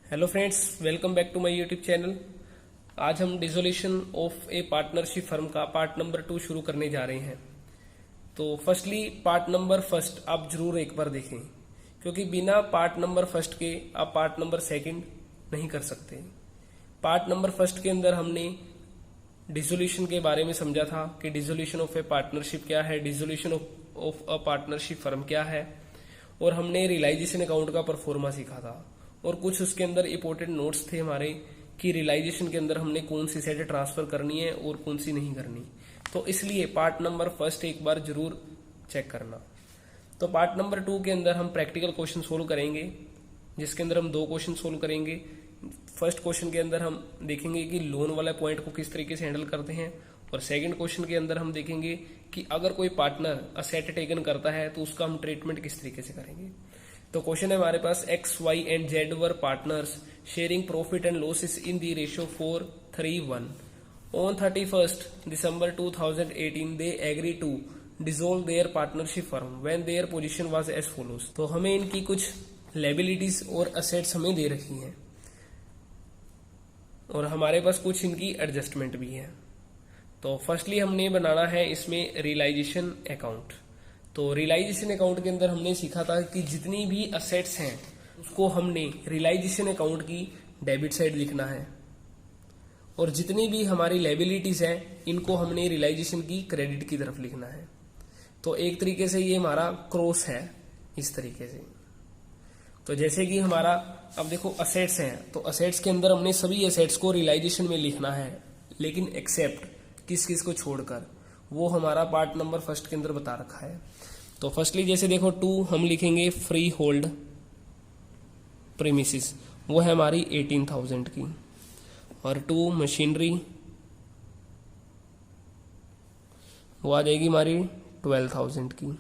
Hello friends, welcome back to my YouTube channel. आज हम dissolution of a partnership firm का part number 2 शुरू करने जा रहे हैं। तो फर्स्टली पार्ट नंबर फर्स्ट आप जरूर एक बार देखें, क्योंकि बिना पार्ट नंबर फर्स्ट के आप पार्ट नंबर सेकंड नहीं कर सकते। पार्ट नंबर फर्स्ट के अंदर हमने डिसोल्यूशन के बारे में समझा था कि डिसोल्यूशन ऑफ ए पार्टनरशिप क्या है, dissolution of a partnership firm क्या है, और हमने रियलाइजेशन अकाउंट का परफॉर्मा सीखा था। और कुछ उसके अंदर इंपॉर्टेंट नोट्स थे हमारे कि रियलाइजेशन के अंदर हमने कौन सी सेट ट्रांसफर करनी है और कौन सी नहीं करनी। तो इसलिए पार्ट नंबर फर्स्ट एक बार जरूर चेक करना। तो पार्ट नंबर 2 के अंदर हम प्रैक्टिकल क्वेश्चन सोल्व करेंगे, जिसके अंदर हम 2 क्वेश्चन सोल्व करेंगे। फर्स्ट क्वेश्चन के अंदर हम देखेंगे कि लोन वाला पॉइंट को किस तरीके से हैंडल करते हैं, और सेकंड क्वेश्चन के अंदर हम देखेंगे कि अगर कोई पार्टनर असेट टेकन करता है तो उसका हम ट्रीटमेंट किस तरीके से करेंगे। तो क्वेश्चन है हमारे पास, X Y and Z were partners sharing profit and losses in the ratio 4:3:1 on 31st December 2018 they agree to dissolve their partnership firm when their position was as follows. तो हमें इनकी कुछ लायबिलिटीज और assets हमें दे रखी हैं, और हमारे पास कुछ इनकी एडजस्टमेंट भी है। तो फर्स्टली हमने बनाना है इसमें रियलाइजेशन अकाउंट। तो रियलाइजेशन अकाउंट के अंदर हमने सीखा था कि जितनी भी असेट्स हैं उसको हमने रियलाइजेशन अकाउंट की डेबिट साइड लिखना है, और जितनी भी हमारी लायबिलिटीज हैं इनको हमने रियलाइजेशन की क्रेडिट की तरफ लिखना है। तो एक तरीके से ये हमारा क्रॉस है इस तरीके से। तो जैसे कि हमारा अब देखो असेट्स हैं, तो असेट्स के अंदर हमने सभी असेट्स को रियलाइजेशन में लिखना है, लेकिन एक्सेप्ट किस किस को छोड़कर, वो हमारा पार्ट नंबर फर्स्ट के अंदर बता रखा है। तो फर्स्टली जैसे देखो 2 हम लिखेंगे फ्री होल्ड प्रीमिसेस, वो है हमारी 18,000 की, और 2 मशीनरी वो आ जाएगी हमारी 12,000 की,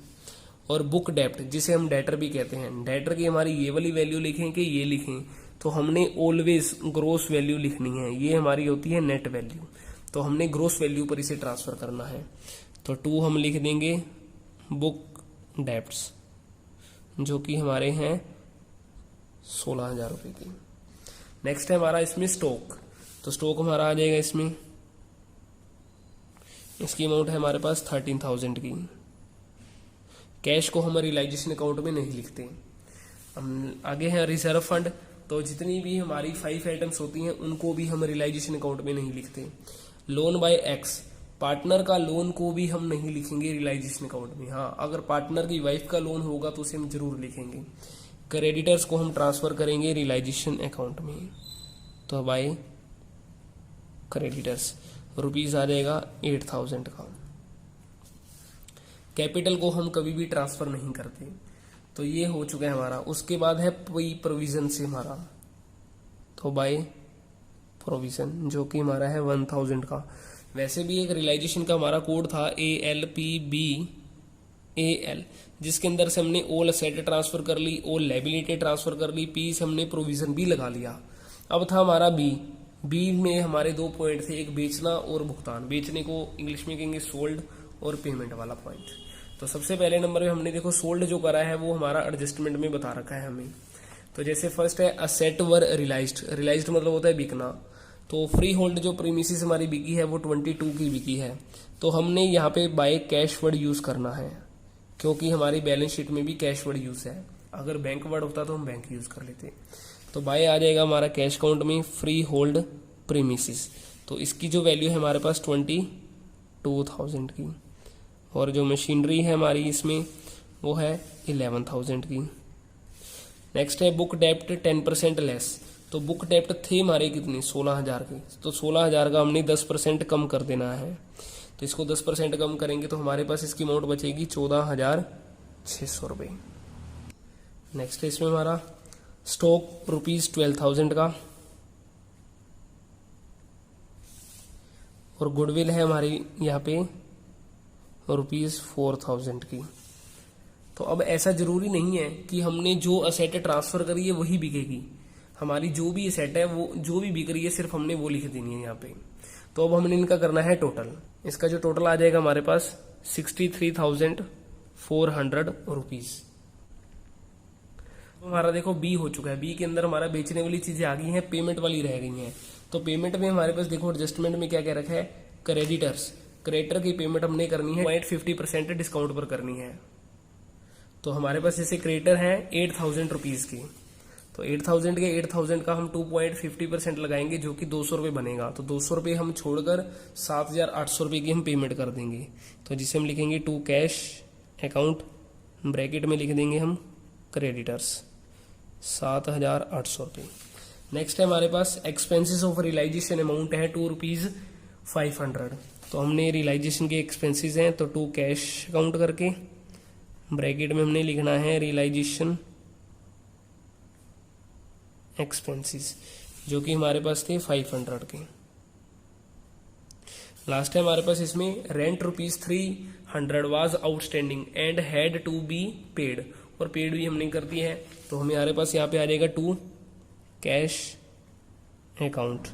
और बुक डेप्ट जिसे हम डेटर भी कहते हैं, डेटर की हमारी ये वाली वैल्यू लिखें कि ये लिखें, तो हमने ऑलवेज ग्रोस वैल्यू लिखनी है। ये हमारी होती है नेट वैल्यू, तो हमने ग्रोस वैल्यू पर इसे ट्रांसफर करना है। तो 2 हम लिख देंगे बुक डेप्ट्स, जो कि हमारे हैं 16,000 रुपए की। नेक्स्ट है हमारा इसमें स्टॉक। तो स्टॉक हमारा आ जाएगा इसमें, इसकी अमाउंट है हमारे पास 13,000 की। कैश को हम रियलाइजेशन अकाउंट में नहीं लिखते। हम आगे हैं रिजर्व फंड। तो जितनी भी हमारी 5 आइटम्स होती हैं उनको भी हम रियलाइजेशन अकाउंट में नहीं लिखते। लोन बाय एक्स, पार्टनर का लोन को भी हम नहीं लिखेंगे रियलाइजेशन अकाउंट में। हाँ, अगर पार्टनर की वाइफ का लोन होगा तो उसे हम जरूर लिखेंगे। क्रेडिटर्स को हम ट्रांसफर करेंगे रियलाइजेशन अकाउंट में। तो बाय क्रेडिटर्स रुपीज आ जाएगा 8,000 का। कैपिटल को हम कभी भी ट्रांसफर नहीं करते। तो ये हो चुका है हमारा। उसके बाद है प्रोविजन से हमारा, तो बाय प्रोविजन, जो कि हमारा है 1,000 का। वैसे भी एक रियलाइजेशन का हमारा कोड था ALPBAL, जिसके अंदर से हमने ऑल असेट ट्रांसफर कर ली, ऑल लायबिलिटी ट्रांसफर कर ली, पी से हमने प्रोविजन भी लगा लिया। अब था हमारा बी में हमारे 2 पॉइंट थे, एक बेचना और भुगतान। बेचने को इंग्लिश में कहेंगे सोल्ड, और पेमेंट वाला पॉइंट। तो सबसे पहले नंबर में हमने देखो सोल्ड जो करा है वो हमारा एडजस्टमेंट में बता रखा है हमें। तो जैसे फर्स्ट है असेट वर रियलाइज्ड मतलब होता है बिकना। तो फ्री होल्ड जो प्रीमिसेस हमारी बिकी है वो 22 की बिकी है। तो हमने यहाँ पे बाय कैश वर्ड यूज करना है, क्योंकि हमारी बैलेंस शीट में भी कैश वर्ड यूज है। अगर बैंक वर्ड होता तो हम बैंक यूज कर लेते। तो बाय आ जाएगा हमारा कैश अकाउंट में फ्री होल्ड प्रीमिसेस। तो इसकी जो वैल्यू है हमारे पास 22,000 की, और जो मशीनरी है हमारी इसमें वो है 11,000 की। नेक्स्ट है बुक डेप्ट 10% लेस। तो बुक डेप्ट थे हमारे कितनी 16,000 की, तो 16,000 का हमने 10% कम कर देना है। तो इसको 10% कम करेंगे तो हमारे पास इसकी अमाउंट बचेगी 14,600 रुपये। नेक्स्ट है इसमें हमारा स्टॉक रुपीज 12,000 का, और गुडविल है हमारी यहाँ पे रुपीज 4,000 की। तो अब ऐसा जरूरी नहीं है कि हमने जो असेट ट्रांसफर करी है वही बिकेगी। हमारी जो भी असेट है वो जो भी बिक रही है सिर्फ हमने वो लिख देनी है यहाँ पे। तो अब हमने इनका करना है टोटल। इसका जो टोटल आ जाएगा हमारे पास 63,400 रुपीज। हमारा देखो बी हो चुका है, बी के अंदर हमारा बेचने वाली चीजें आ गई हैं, पेमेंट वाली रह गई हैं। तो पेमेंट में हमारे पास देखो एडजस्टमेंट में क्या क्या रखा है, क्रेडिटर्स, क्रेडिटर की पेमेंट हमने करनी है 50% डिस्काउंट पर करनी है। तो हमारे पास जैसे क्रेडिटर है 8000 रुपीज की, तो 8000 के 8000 का हम 2.50% लगाएंगे जो कि 200 रुपये बनेगा। तो 200 रुपये हम छोड़कर 7800 रुपये की हम पेमेंट कर देंगे। तो जिसे हम लिखेंगे टू कैश अकाउंट, ब्रैकेट में लिख देंगे हम क्रेडिटर्स 7800 रुपये। नेक्स्ट है हमारे पास एक्सपेंसेस ऑफ रियलाइजेशन अमाउंट है ₹500। तो हमने रियलाइजेशन के एक्सपेंसेस हैं तो टू कैश अकाउंट करके ब्रैकेट में हमने लिखना है रियलाइजेशन एक्सपेंसेस जो कि हमारे पास थे 500 के। लास्ट है हमारे पास इसमें rent ₹300 was outstanding and had to be paid, और पेड भी हमने कर दी है। तो हमारे पास यहाँ पे आ जाएगा टू कैश अकाउंट,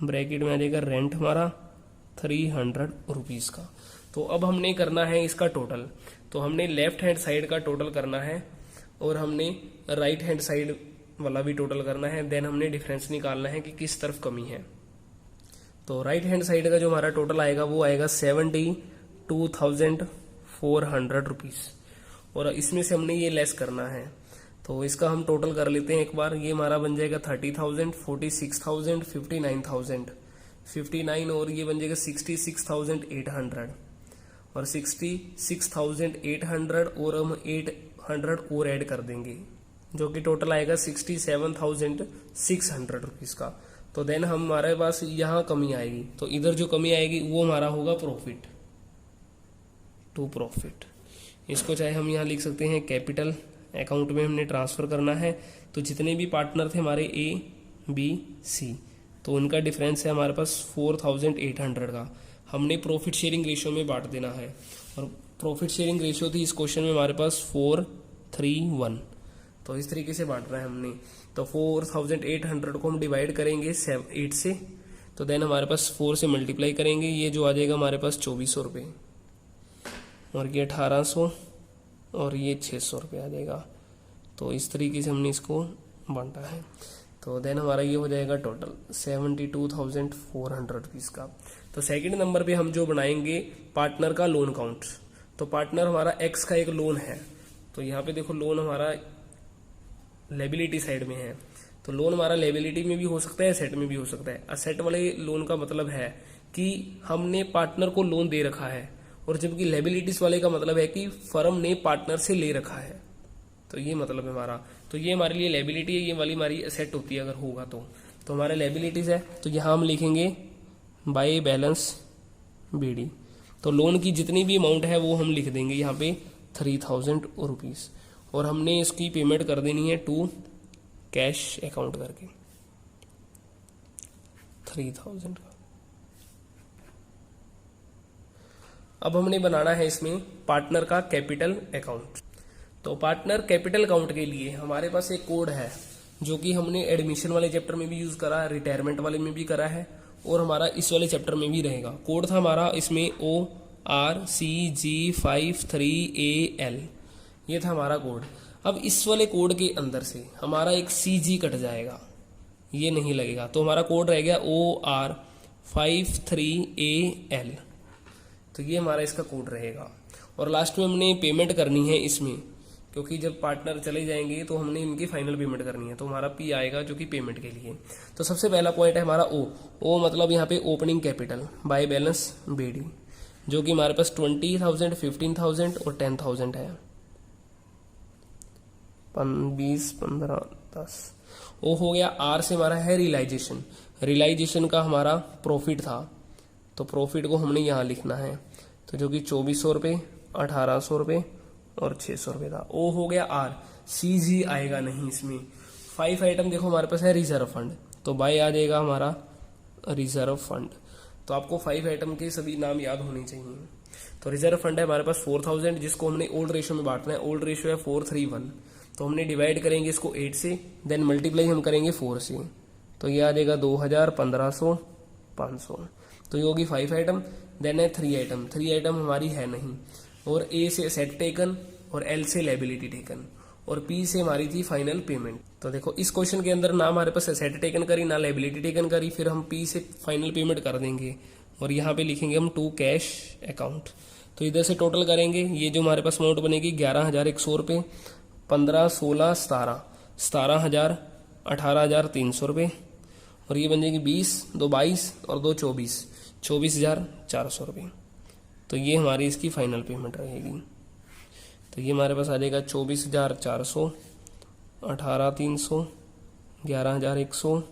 ब्रैकेट में आ जाएगा रेंट हमारा 300 रुपीज का। तो अब हमने करना है इसका टोटल। तो हमने लेफ्ट हैंड साइड का टोटल करना है और हमने राइट हैंड साइड वाला भी टोटल करना है। देन हमने डिफरेंस निकालना है कि किस तरफ कमी है। तो राइट हैंड साइड का जो हमारा टोटल आएगा वो आएगा 72,400 रुपीज, और इसमें से हमने ये लेस करना है। तो इसका हम टोटल कर लेते हैं एक बार। ये हमारा बन जाएगा 30,000, 46,000, 59,000, 59 और ये बन जाएगा 66,800 और 66,800 और हम 800 और ऐड कर देंगे जो कि टोटल आएगा 67,600 रुपीज का। तो देन हमारे पास यहाँ कमी आएगी, तो इधर जो कमी आएगी वो हमारा होगा प्रॉफिट, टू प्रॉफिट। इसको चाहे हम यहाँ लिख सकते हैं कैपिटल अकाउंट में हमने ट्रांसफर करना है। तो जितने भी पार्टनर थे हमारे A, B, C, तो उनका डिफरेंस है हमारे पास 4,800 का। हमने प्रॉफिट शेयरिंग रेशियो में बांट देना है, और प्रॉफिट शेयरिंग रेशियो थी इस क्वेश्चन में हमारे पास 4:3:1। तो इस तरीके से बांटना है हमने। तो 4,800 को हम डिवाइड करेंगे 8 से, तो देन हमारे पास 4 से मल्टीप्लाई करेंगे, ये जो आ जाएगा हमारे पास 2400 रुपये, और ये 1800 और ये 600 रुपये आ जाएगा। तो इस तरीके से हमने इसको बांटा है। तो देन हमारा ये हो जाएगा टोटल 72,400 रुपीज़ का। तो सेकंड नंबर पे हम जो बनाएंगे पार्टनर का लोन अकाउंट। तो पार्टनर हमारा एक्स का एक लोन है, तो यहाँ पे देखो लोन हमारा लायबिलिटी साइड में है। तो लोन हमारा लायबिलिटी में भी हो सकता है, एसेट में भी हो सकता है। एसेट वाले लोन का मतलब है कि हमने पार्टनर को लोन दे रखा है, और जबकि लायबिलिटीज वाले का मतलब है कि फर्म ने पार्टनर से ले रखा है। तो ये मतलब है हमारा। तो ये हमारे लिए लायबिलिटी है, ये वाली हमारी एसेट होती है अगर होगा तो हमारे लायबिलिटीज है। तो यहाँ हम लिखेंगे बाय बैलेंस BD। तो लोन की जितनी भी अमाउंट है वो हम लिख देंगे यहाँ पे 3,000 रुपीज, और हमने इसकी पेमेंट कर देनी है टू कैश अकाउंट करके 3,000 का। अब हमने बनाना है इसमें पार्टनर का कैपिटल अकाउंट। तो पार्टनर कैपिटल अकाउंट के लिए हमारे पास एक कोड है जो कि हमने एडमिशन वाले चैप्टर में भी यूज करा है, रिटायरमेंट वाले में भी करा है, और हमारा इस वाले चैप्टर में भी रहेगा। कोड था हमारा इसमें ORCG53AL, ये था हमारा कोड। अब इस वाले कोड के अंदर से हमारा एक CG कट जाएगा, ये नहीं लगेगा, तो हमारा कोड रह गया OR53AL। तो ये हमारा इसका कोड रहेगा, और लास्ट में हमने पेमेंट करनी है इसमें, क्योंकि जब पार्टनर चले जाएंगे तो हमने इनकी फाइनल पेमेंट करनी है। तो हमारा P आएगा जो कि पेमेंट के लिए। तो सबसे पहला पॉइंट है हमारा O मतलब यहाँ पे opening capital by balance BD, जो कि हमारे पास 20,000, 15,000 और 10,000 है, 20, 15, 10। O हो गया। R से हमारा है रियलाइजेशन। रियलाइजेशन का हमारा प्रॉफिट था, तो प्रॉफिट को हमने यहाँ लिखना है, तो जो कि 2400 रुपये, 1800 रुपये और 600 रुपये था। O हो गया R। CG आएगा नहीं इसमें। 5 आइटम देखो हमारे पास है रिजर्व फंड, तो बाय आ जाएगा हमारा रिजर्व फंड। तो आपको 5 आइटम के सभी नाम याद होने चाहिए। तो रिजर्व फंड है हमारे पास 4,000, जिसको हमने ओल्ड रेशियो में बांटना है। ओल्ड रेशियो है 4:3:1, तो हमने डिवाइड करेंगे इसको 8 से, देन मल्टीप्लाई हम करेंगे 4 से, तो ये आ जाएगा 2,000, 1,500, 500। तो ये होगी 5 आइटम। देन है 3 आइटम। 3 आइटम हमारी है नहीं, और A से सेट टेकन और L से लायबिलिटी टेकन, और पी से हमारी थी फाइनल पेमेंट। तो देखो इस क्वेश्चन के अंदर ना हमारे पास एसेट टेकन करी ना लायबिलिटी टेकन करी, फिर हम पी से फाइनल पेमेंट कर देंगे और यहाँ पे लिखेंगे हम टू कैश अकाउंट। तो इधर से टोटल करेंगे, ये जो हमारे पास अमाउंट बनेगी 11,100 रुपये, 15, 16, 17, 17,000, 18,300 रुपये, और ये बन जाएगी 20, 2 22 और 2 24, 24,400 रुपये। तो ये हमारी इसकी फाइनल पेमेंट रहेगी। तो ये हमारे पास आ जाएगा 24,400, 18,300, 11,100,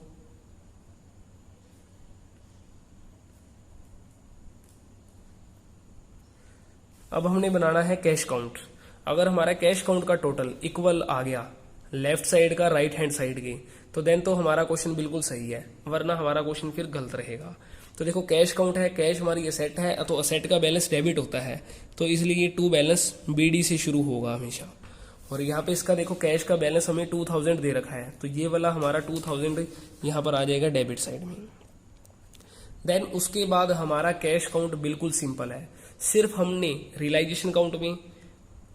अब हमने बनाना है कैश काउंट। अगर हमारा कैश काउंट का टोटल इक्वल आ गया लेफ्ट साइड का राइट हैंड साइड के, तो देन तो हमारा क्वेश्चन बिल्कुल सही है, वरना हमारा क्वेश्चन फिर गलत रहेगा। तो देखो कैश काउंट है, कैश हमारी असेट है, तो असेट का बैलेंस डेबिट होता है, तो इसलिए ये टू बैलेंस बीडी से शुरू होगा हमेशा। और यहाँ पे इसका देखो कैश का बैलेंस हमें 2000 दे रखा है, तो ये वाला हमारा 2000 यहाँ पर आ जाएगा डेबिट साइड में। देन उसके बाद हमारा कैश काउंट बिल्कुल सिंपल है, सिर्फ हमने रियलाइजेशन काउंट में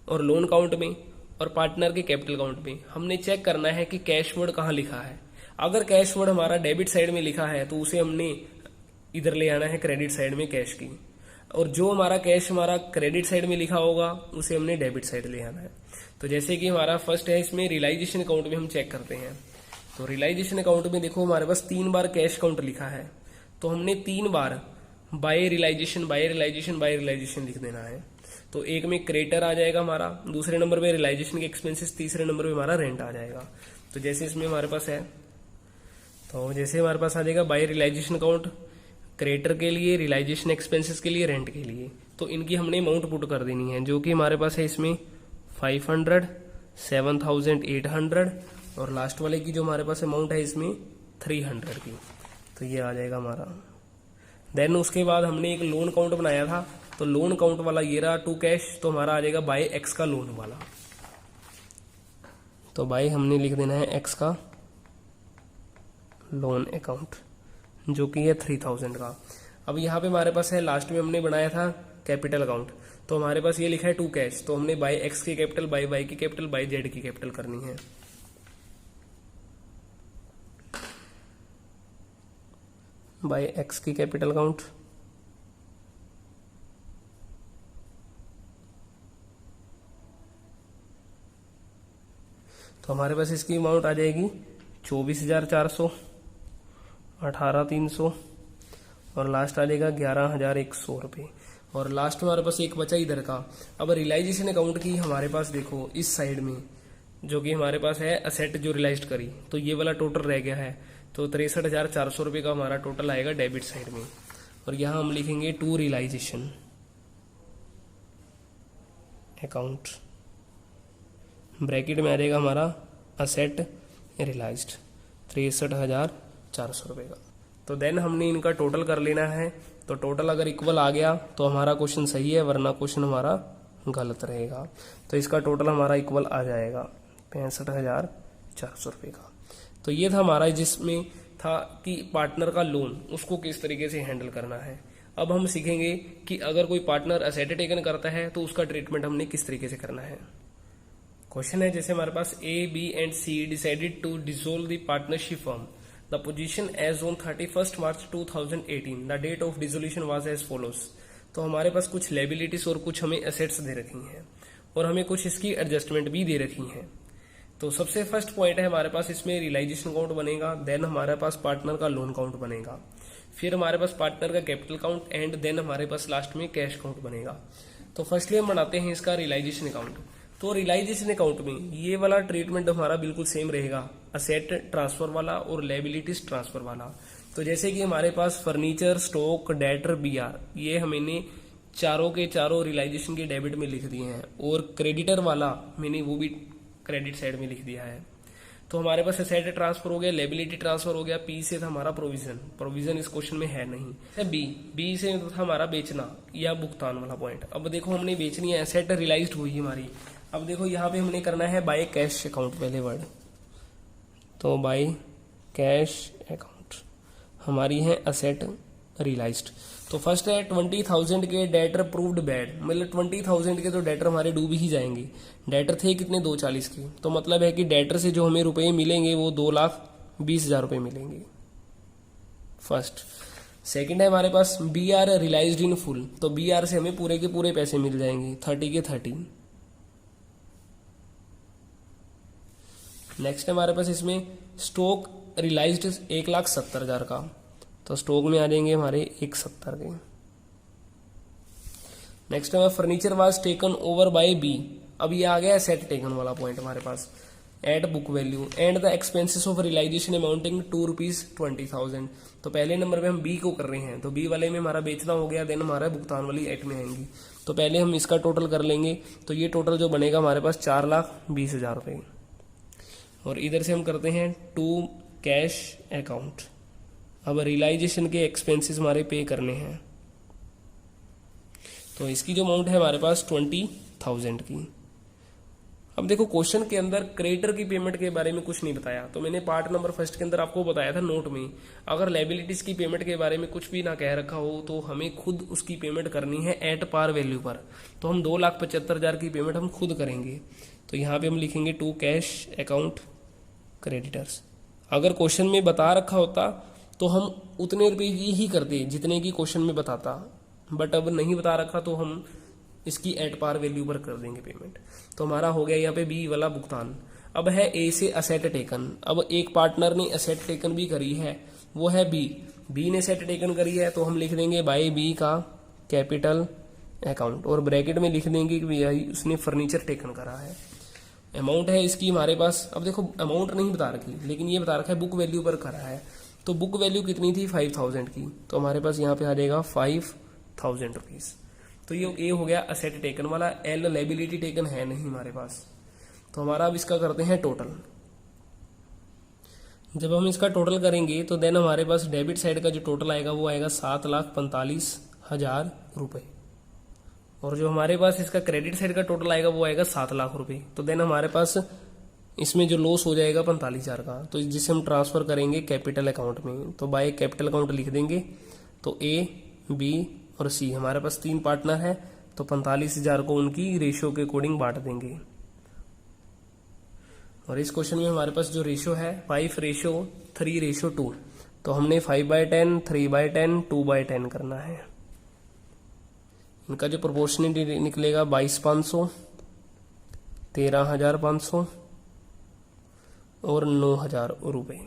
और लोन काउंट में और पार्टनर के कैपिटल काउंट में हमने चेक करना है कि कैश वर्ड कहाँ लिखा है। अगर कैश वर्ड हमारा डेबिट साइड में लिखा है तो उसे हमने इधर ले आना है क्रेडिट साइड में कैश की, और जो हमारा कैश हमारा क्रेडिट साइड में लिखा होगा उसे हमने डेबिट साइड ले आना है। तो जैसे कि हमारा फर्स्ट है, इसमें रियलाइजेशन अकाउंट में हम चेक करते हैं। तो रियलाइजेशन अकाउंट में देखो हमारे पास 3 बार कैश काउंट लिखा है, तो हमने 3 बार by realisation by realisation by realisation लिख देना है। तो एक में क्रेडिटर आ जाएगा हमारा, दूसरे नंबर पे रियलाइजेशन के एक्सपेंसेस, तीसरे नंबर पे हमारा रेंट आ जाएगा। तो जैसे इसमें हमारे पास है, तो जैसे हमारे पास आ जाएगा बाय रियलाइजेशन अकाउंट, क्रेडिटर के लिए, रियलाइजेशन एक्सपेंसेस के लिए, रेंट के लिए, तो इनकी हमने अमाउंट पुट कर देनी है, जो कि हमारे पास है इसमें 500, 7,800 और लास्ट वाले की जो हमारे पास अमाउंट है इसमें 300 की। तो ये आ जाएगा हमारा। देन उसके बाद हमने एक लोन काउंट बनाया था, तो लोन काउंट वाला ये रहा टू कैश, तो हमारा आ जाएगा बाय एक्स का लोन वाला। तो बाय हमने लिख देना है एक्स का लोन अकाउंट, जो कि है 3000 का। अब यहाँ पे हमारे पास है, लास्ट में हमने बनाया था कैपिटल अकाउंट, तो हमारे पास ये लिखा है टू कैश, तो हमने बाय एक्स की कैपिटल, बाय वाई की कैपिटल, बाय जेड की कैपिटल करनी है। बाय एक्स की कैपिटल अकाउंट, तो हमारे पास इसकी अमाउंट आ जाएगी 24,400, 18,300 और लास्ट आ जाएगा 11,100 रुपये। और लास्ट में हमारे पास एक बचा इधर का। अब रियलाइजेशन अकाउंट की हमारे पास देखो इस साइड में जो कि हमारे पास है असेट जो रियलाइज करी, तो ये वाला टोटल रह गया है, तो 63,400 रुपये का हमारा टोटल आएगा डेबिट साइड में। और यहाँ हम लिखेंगे टू रियलाइजेशन अकाउंट, ब्रैकेट में आ जाएगा हमारा असेट रियलाइज्ड 63,400 रुपये का। तो देन हमने इनका टोटल कर लेना है, तो टोटल अगर इक्वल आ गया तो हमारा क्वेश्चन सही है, वरना क्वेश्चन हमारा गलत रहेगा। तो इसका टोटल हमारा इक्वल आ जाएगा 65,400 रुपये का। तो ये था हमारा, जिसमें था कि पार्टनर का लोन उसको किस तरीके से हैंडल करना है। अब हम सीखेंगे कि अगर कोई पार्टनर एसेट टेकन करता है तो उसका ट्रीटमेंट हमने किस तरीके से करना है। क्वेश्चन है, जैसे हमारे पास A, B and C decided to dissolve the partnership firm. The position as on 31 March 2018, the date of dissolution was as follows. तो हमारे पास कुछ लायबिलिटीज और कुछ हमें एसेट्स दे रखी हैं और हमें कुछ इसकी एडजस्टमेंट भी दे रखी हैं। तो सबसे फर्स्ट पॉइंट है हमारे पास इसमें रियलाइजेशन काउंट बनेगा, देन हमारे पास पार्टनर का लोन काउंट बनेगा, फिर हमारे पास पार्टनर का कैपिटल काउंट एंड देन हमारे पास लास्ट में कैश काउंट बनेगा। तो फर्स्टली हम बनाते हैं इसका रियलाइजेशन अकाउंट। तो रियलाइजेशन अकाउंट में ये वाला ट्रीटमेंट हमारा बिल्कुल सेम रहेगा, असेट ट्रांसफर वाला और लायबिलिटीज ट्रांसफर वाला। तो जैसे कि हमारे पास फर्नीचर, स्टॉक, डेटर, बीआर, ये हमने चारों के चारों रियलाइजेशन के डेबिट में लिख दिए हैं, और क्रेडिटर वाला मैंने वो भी क्रेडिट साइड में लिख दिया है। तो हमारे पास एसेट ट्रांसफर हो गया, लायबिलिटी ट्रांसफर हो गया। पी से था हमारा प्रोविजन इस क्वेश्चन में है नहीं। बी से था हमारा बेचना या भुगतान वाला पॉइंट। अब देखो हमने बेचनी है, एसेट रियलाइज्ड हुई हमारी। अब देखो यहाँ पे हमने करना है बाय कैश अकाउंट, पहले वर्ड, तो बाय कैश अकाउंट हमारी है असेट रियलाइज्ड। तो फर्स्ट है 20,000 के डेटर प्रूव्ड बैड, मतलब 20,000 के तो डेटर हमारे डूब ही जाएंगे। डेटर थे कितने 240 के, तो मतलब है कि डेटर से जो हमें रुपए मिलेंगे वो 2,20,000 रुपए मिलेंगे फर्स्ट। सेकंड है हमारे पास B R realised in full, तो बी आर से हमें पूरे के पूरे पैसे मिल जाएंगे 30 के 30। नेक्स्ट है हमारे पास इसमें स्टॉक रियलाइज्ड 1,70,000 का, तो स्टॉक में आ जाएंगे हमारे 170 के। नेक्स्ट है furniture was taken over by B, अब ये आ गया सेट टेकन वाला पॉइंट हमारे पास। At book value and the expenses of realisation amounting ₹2,20,000, तो पहले नंबर पे हम बी को कर रहे हैं, तो बी वाले में हमारा बेचना हो गया, देन हमारा भुगतान वाली एट में आएंगी। तो पहले हम इसका टोटल कर लेंगे, तो ये टोटल जो बनेगा हमारे पास 4,20,000 रुपए। और इधर से हम करते हैं टू कैश अकाउंट। अब रियलाइजेशन के एक्सपेंसेस हमारे पे करने हैं, तो इसकी जो अमाउंट है हमारे पास 20,000 की। अब देखो क्वेश्चन के अंदर क्रेडिटर की पेमेंट के बारे में कुछ नहीं बताया, तो मैंने पार्ट नंबर फर्स्ट के अंदर आपको बताया था नोट में, अगर लायबिलिटीज की पेमेंट के बारे में कुछ भी ना कह रखा हो तो हमें खुद उसकी पेमेंट करनी है एट पार वैल्यू पर। तो हम 2,75,000 की पेमेंट हम खुद करेंगे, तो यहाँ पे हम लिखेंगे टू कैश अकाउंट क्रेडिटर्स। अगर क्वेश्चन में बता रखा होता तो हम उतने रुपए ही करते जितने की क्वेश्चन में बताता, बट अब नहीं बता रखा तो हम इसकी एट पार वैल्यू पर कर देंगे पेमेंट। तो हमारा हो गया यहाँ पे बी वाला भुगतान। अब है ए से असेट टेकन, अब एक पार्टनर ने असेट टेकन भी करी है, वो है बी ने असेट टेकन करी है, तो हम लिख देंगे बाय बी का कैपिटल अकाउंट, और ब्रैकेट में लिख देंगे कि उसने फर्नीचर टेकन करा है। अमाउंट है इसकी हमारे पास, अब देखो अमाउंट नहीं बता रखी, लेकिन ये बता रखा है बुक वैल्यू पर करा है, तो बुक वैल्यू कितनी थी 5,000 की, तो हमारे पास यहाँ पे आ जाएगा 5,000 रुपीज। तो ये हो गया असेट टेकन वाला। एल लायबिलिटी टेकन है नहीं हमारे पास, तो हमारा अब इसका करते हैं टोटल। जब हम इसका टोटल करेंगे तो देन हमारे पास डेबिट साइड का जो टोटल आएगा वो आएगा 7,45,000 रुपए, और जो हमारे पास इसका क्रेडिट साइड का टोटल आएगा वो आएगा 7 लाख रुपए। तो देन हमारे पास इसमें जो लॉस हो जाएगा 45,000 का, तो जिसे हम ट्रांसफर करेंगे कैपिटल अकाउंट में, तो बाय कैपिटल अकाउंट लिख देंगे। तो ए, बी और सी हमारे पास 3 पार्टनर है, तो 45,000 को उनकी रेशियो के अकॉर्डिंग बांट देंगे। और इस क्वेश्चन में हमारे पास जो रेशियो है 5:3:2, तो हमने 5/10, 3/10, 2/10 करना है। इनका जो प्रोपोर्शनल निकलेगा 22,500, 13,500 और 9,000 रुपए।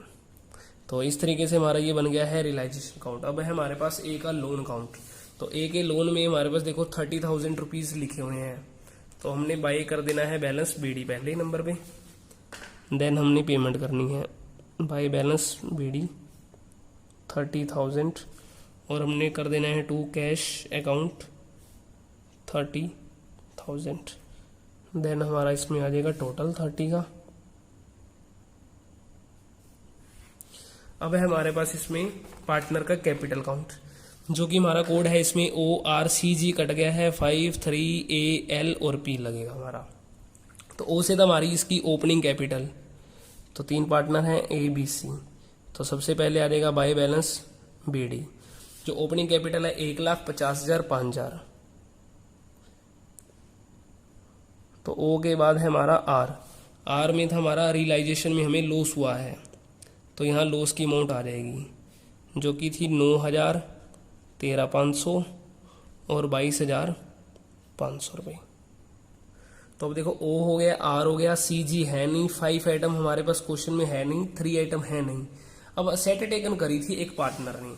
तो इस तरीके से हमारा ये बन गया है रियलाइजेशन अकाउंट। अब है हमारे पास ए का लोन अकाउंट, तो ए के लोन में हमारे पास देखो 30,000 रुपीज लिखे हुए हैं, तो हमने बाय कर देना है बैलेंस बीडी पहले नंबर पे, देन हमने पेमेंट करनी है बाय बैलेंस बीडी 30,000, और हमने कर देना है टू कैश अकाउंट 30,000, देन हमारा इसमें आ जाएगा टोटल 30 का। अब है हमारे पास इसमें पार्टनर का कैपिटल अकाउंट, जो कि हमारा कोड है इसमें ORCG कट गया है 53AL और P लगेगा हमारा। तो O से तो हमारी इसकी ओपनिंग कैपिटल, तो 3 पार्टनर हैं ABC, तो सबसे पहले आ जाएगा बाय बैलेंस BD, जो ओपनिंग कैपिटल है 1,50,000 5,000। तो O के बाद है हमारा R में था हमारा रियलाइजेशन में हमें लॉस हुआ है, तो यहाँ लॉस की अमाउंट आ जाएगी जो कि थी 9,000, 13,500 और 22,500 रुपये। तो अब देखो O हो गया, R हो गया, CG है नहीं, 5 आइटम हमारे पास क्वेश्चन में है नहीं, 3 आइटम है नहीं। अब असेट टेकन करी थी एक पार्टनर ने।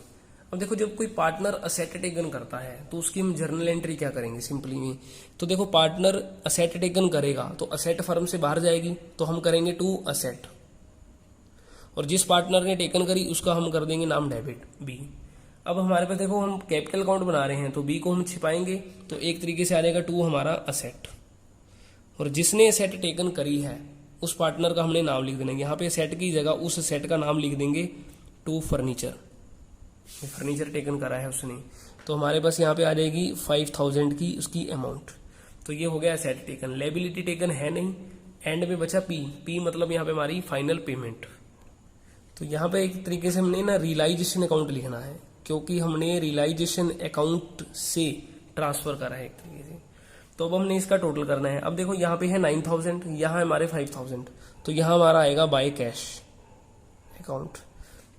अब देखो जब कोई पार्टनर असेट टेकन करता है तो उसकी हम जर्नल एंट्री क्या करेंगे सिंपली में, तो देखो पार्टनर असेट टेकन करेगा तो असेट फर्म से बाहर जाएगी, तो हम करेंगे टू असेट, और जिस पार्टनर ने टेकन करी उसका हम कर देंगे नाम डेबिट बी। अब हमारे पास देखो हम कैपिटल अकाउंट बना रहे हैं, तो बी को हम छिपाएंगे, तो एक तरीके से आ जाएगा टू हमारा असेट, और जिसने असेट टेकन करी है उस पार्टनर का हमने नाम लिख देना। यहाँ पे सेट की जगह उस सेट का नाम लिख देंगे टू फर्नीचर, फर्नीचर टेकन करा है उसने, तो हमारे पास यहाँ पे आ जाएगी 5,000 की उसकी अमाउंट। तो ये हो गया असेट टेकन। लायबिलिटी टेकन है नहीं, एंड में बचा पी मतलब यहाँ पे हमारी फाइनल पेमेंट। तो यहाँ पे एक तरीके से हमने ना रियलाइजेशन अकाउंट लिखना है, क्योंकि हमने रियलाइजेशन अकाउंट से ट्रांसफर करा है एक तरीके से। तो अब हमने इसका टोटल करना है। अब देखो यहाँ पे है 9000, यहाँ हमारे 5000, तो यहाँ हमारा आएगा बाय कैश अकाउंट,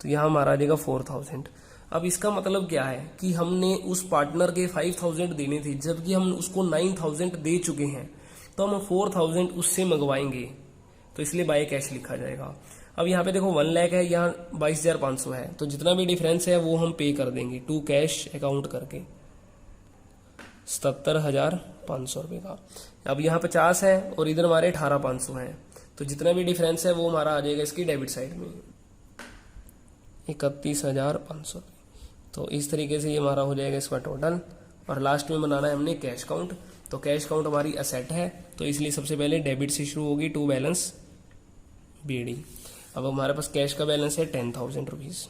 तो यहाँ हमारा आ जाएगा 4000। अब इसका मतलब क्या है कि हमने उस पार्टनर के 5000 देने थे, जबकि हम उसको 9000 दे चुके हैं, तो हम 4000 उससे मंगवाएंगे, तो इसलिए बाय कैश लिखा जाएगा। अब यहाँ पे देखो 1 लाख है, यहाँ 22500 है, तो जितना भी डिफरेंस है वो हम पे कर देंगे टू कैश अकाउंट करके 77,500 रुपये का। अब यहाँ 50 है और इधर हमारे 18,500 है, तो जितना भी डिफरेंस है वो हमारा आ जाएगा इसकी डेबिट साइड में 31,500। तो इस तरीके से ये हमारा हो जाएगा इसका टोटल। और लास्ट में बनाना है हमने कैश काउंट, तो कैश काउंट हमारी असेट है, तो इसलिए सबसे पहले डेबिट से शुरू होगी टू बैलेंस BD। अब हमारे पास कैश का बैलेंस है 10,000 रुपीज।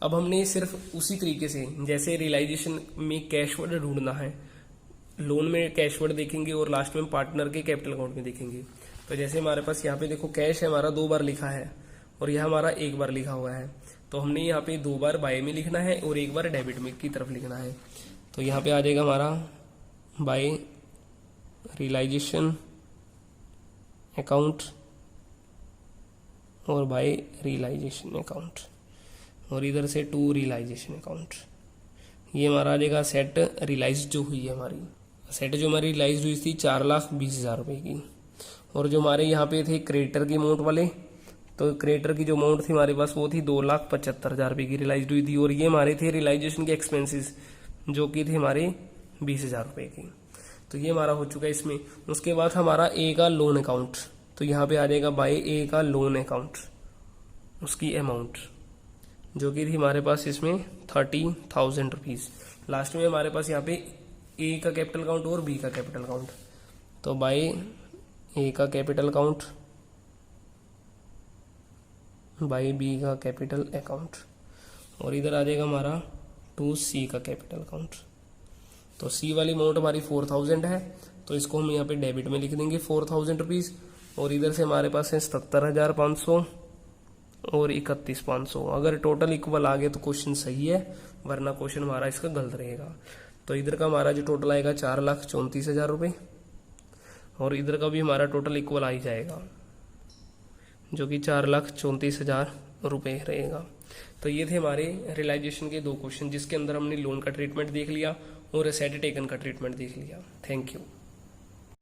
अब हमने सिर्फ उसी तरीके से जैसे रियलाइजेशन में कैशवर्ड ढूंढना है, लोन में कैशवर्ड देखेंगे और लास्ट में पार्टनर के कैपिटल अकाउंट में देखेंगे। तो जैसे हमारे पास यहाँ पे देखो कैश है हमारा 2 बार लिखा है और यह हमारा 1 बार लिखा हुआ है, तो हमने यहाँ पे 2 बार बाय में लिखना है और 1 बार डेबिट में की तरफ लिखना है। तो यहाँ पे आ जाएगा हमारा बाय रियलाइजेशन अकाउंट और बाय रियलाइजेशन अकाउंट, और इधर से टू रियलाइजेशन अकाउंट। ये हमारा आ जाएगा सेट रियलाइज जो हुई है हमारी, सेट जो हमारी रियलाइज हुई थी 4,20,000 रुपए की। और जो हमारे यहाँ पे थे क्रेडिटर की अमाउंट वाले, तो क्रेडिटर की जो अमाउंट थी हमारे पास वो थी 2,75,000 रुपए की रियलाइज हुई थी। और ये हमारे थे रियलाइजेशन के एक्सपेंसेस जो कि थे हमारे 20,000 रुपए की। तो ये हमारा हो चुका है इसमें। उसके बाद हमारा ए का लोन अकाउंट, तो यहाँ पे आ जाएगा बाय ए का लोन अकाउंट, उसकी अमाउंट जो कि थी हमारे पास इसमें 30,000 रुपीज। लास्ट में हमारे पास यहाँ पे ए का कैपिटल अकाउंट और बी का कैपिटल अकाउंट, तो बाय ए का कैपिटल अकाउंट बाय बी का कैपिटल अकाउंट, और इधर आ जाएगा हमारा टू सी का कैपिटल अकाउंट। तो सी वाली अमाउंट हमारी 4,000 है, तो इसको हम यहाँ पे डेबिट में लिख देंगे 4,000 रुपीज। और इधर से हमारे पास है 77,500 और 31,500। अगर टोटल इक्वल आ गए तो क्वेश्चन सही है, वरना क्वेश्चन हमारा इसका गलत रहेगा। तो इधर का हमारा जो टोटल आएगा 4,34,000 रुपये, और इधर का भी हमारा टोटल इक्वल आ ही जाएगा जो कि 4,34,000 रुपये रहेगा। तो ये थे हमारे रियलाइजेशन के 2 क्वेश्चन, जिसके अंदर हमने लोन का ट्रीटमेंट देख लिया और एसेट टेकन का ट्रीटमेंट देख लिया। Thank you.